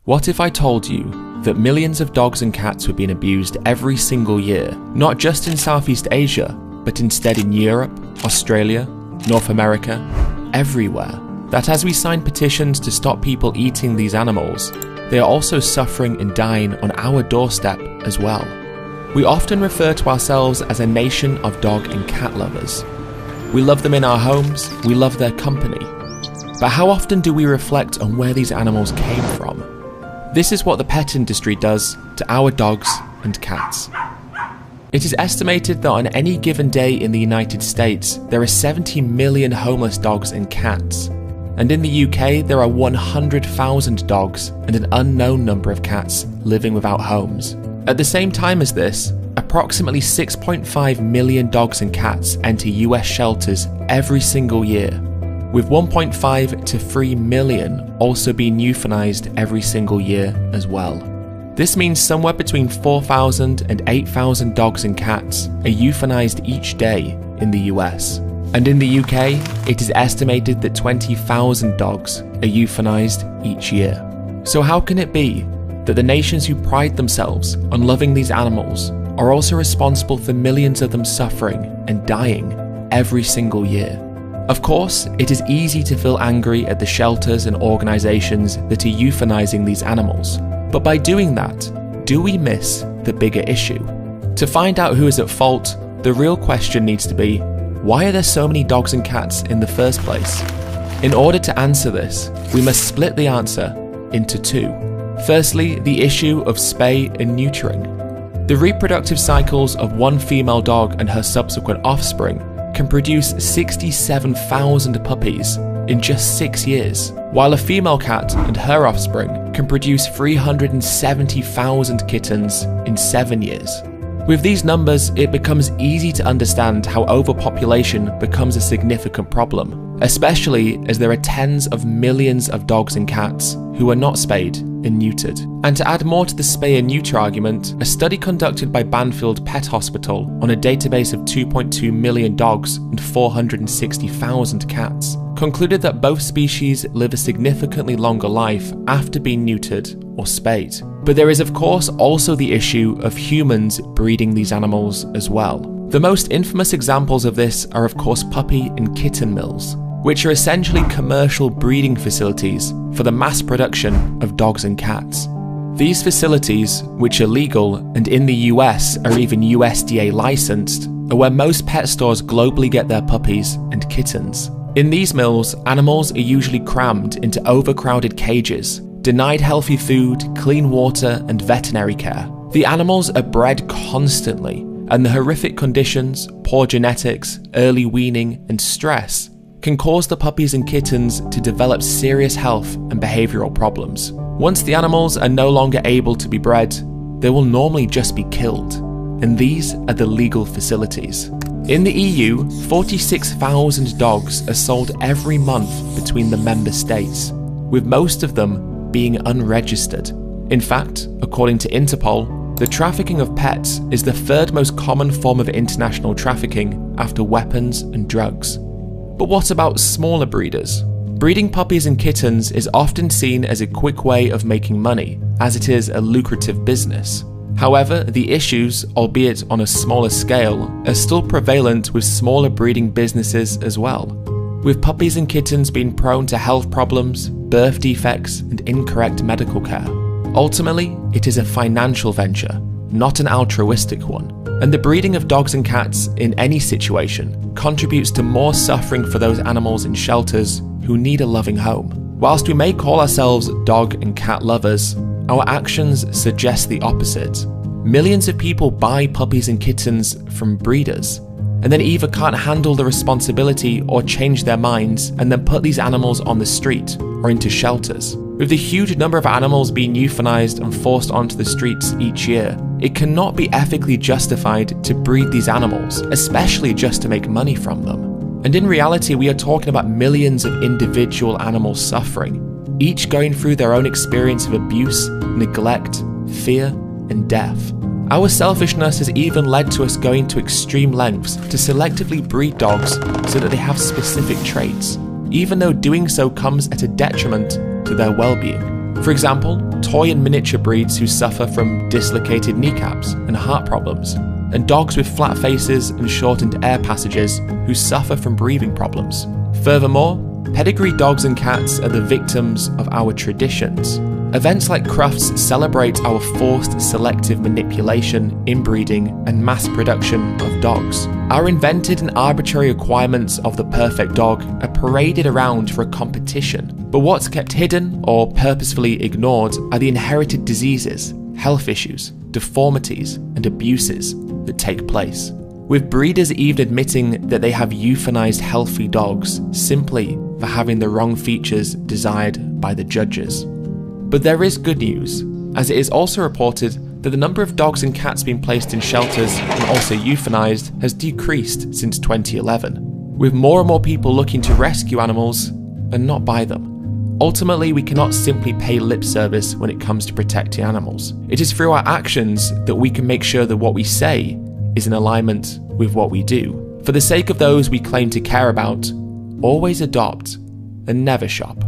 What if I told you that millions of dogs and cats were being abused every single year, not just in Southeast Asia, but instead in Europe, Australia, North America, everywhere? That as we sign petitions to stop people eating these animals, they are also suffering and dying on our doorstep as well. We often refer to ourselves as a nation of dog and cat lovers. We love them in our homes, we love their company. But how often do we reflect on where these animals came from? This is what the pet industry does to our dogs and cats. It is estimated that on any given day in the United States, there are 70 million homeless dogs and cats. And in the UK, there are 100,000 dogs and an unknown number of cats living without homes. At the same time as this, approximately 6.5 million dogs and cats enter US shelters every single year, with 1.5 to 3 million also being euthanized every single year as well. This means somewhere between 4,000 and 8,000 dogs and cats are euthanized each day in the US. And in the UK, it is estimated that 20,000 dogs are euthanized each year. So how can it be that the nations who pride themselves on loving these animals are also responsible for millions of them suffering and dying every single year? Of course, it is easy to feel angry at the shelters and organizations that are euthanizing these animals. But by doing that, do we miss the bigger issue? To find out who is at fault, the real question needs to be, why are there so many dogs and cats in the first place? In order to answer this, we must split the answer into two. Firstly, the issue of spay and neutering. The reproductive cycles of one female dog and her subsequent offspring can produce 67,000 puppies in just 6 years, while a female cat and her offspring can produce 370,000 kittens in 7 years. With these numbers, it becomes easy to understand how overpopulation becomes a significant problem, especially as there are tens of millions of dogs and cats who are not spayed and neutered. And to add more to the spay and neuter argument, a study conducted by Banfield Pet Hospital on a database of 2.2 million dogs and 460,000 cats concluded that both species live a significantly longer life after being neutered or spayed. But there is of course also the issue of humans breeding these animals as well. The most infamous examples of this are of course puppy and kitten mills, which are essentially commercial breeding facilities for the mass production of dogs and cats. These facilities, which are legal and in the US are even USDA licensed, are where most pet stores globally get their puppies and kittens. In these mills, animals are usually crammed into overcrowded cages, denied healthy food, clean water, and veterinary care. The animals are bred constantly, and the horrific conditions, poor genetics, early weaning, and stress can cause the puppies and kittens to develop serious health and behavioral problems. Once the animals are no longer able to be bred, they will normally just be killed, and these are the legal facilities. In the EU, 46,000 dogs are sold every month between the member states, with most of them being unregistered. In fact, according to Interpol, the trafficking of pets is the third most common form of international trafficking after weapons and drugs. But what about smaller breeders? Breeding puppies and kittens is often seen as a quick way of making money, as it is a lucrative business. However, the issues, albeit on a smaller scale, are still prevalent with smaller breeding businesses as well, with puppies and kittens being prone to health problems, birth defects, and incorrect medical care. Ultimately, it is a financial venture, not an altruistic one, and the breeding of dogs and cats in any situation contributes to more suffering for those animals in shelters who need a loving home. Whilst we may call ourselves dog and cat lovers, our actions suggest the opposite. Millions of people buy puppies and kittens from breeders, and then either can't handle the responsibility or change their minds and then put these animals on the street or into shelters. With the huge number of animals being euthanized and forced onto the streets each year, it cannot be ethically justified to breed these animals, especially just to make money from them. And in reality, we are talking about millions of individual animals suffering, each going through their own experience of abuse, neglect, fear, and death. Our selfishness has even led to us going to extreme lengths to selectively breed dogs so that they have specific traits, even though doing so comes at a detriment to their well-being. For example, toy and miniature breeds who suffer from dislocated kneecaps and heart problems, and dogs with flat faces and shortened air passages who suffer from breathing problems. Furthermore, pedigree dogs and cats are the victims of our traditions. Events like Crufts celebrate our forced selective manipulation, inbreeding, and mass production of dogs. Our invented and arbitrary requirements of the perfect dog are paraded around for a competition. But what's kept hidden or purposefully ignored are the inherited diseases, health issues, deformities, and abuses that take place, with breeders even admitting that they have euthanized healthy dogs simply for having the wrong features desired by the judges. But there is good news, as it is also reported that the number of dogs and cats being placed in shelters and also euthanized has decreased since 2011, with more and more people looking to rescue animals and not buy them. Ultimately, we cannot simply pay lip service when it comes to protecting animals. It is through our actions that we can make sure that what we say is in alignment with what we do. For the sake of those we claim to care about, always adopt and never shop.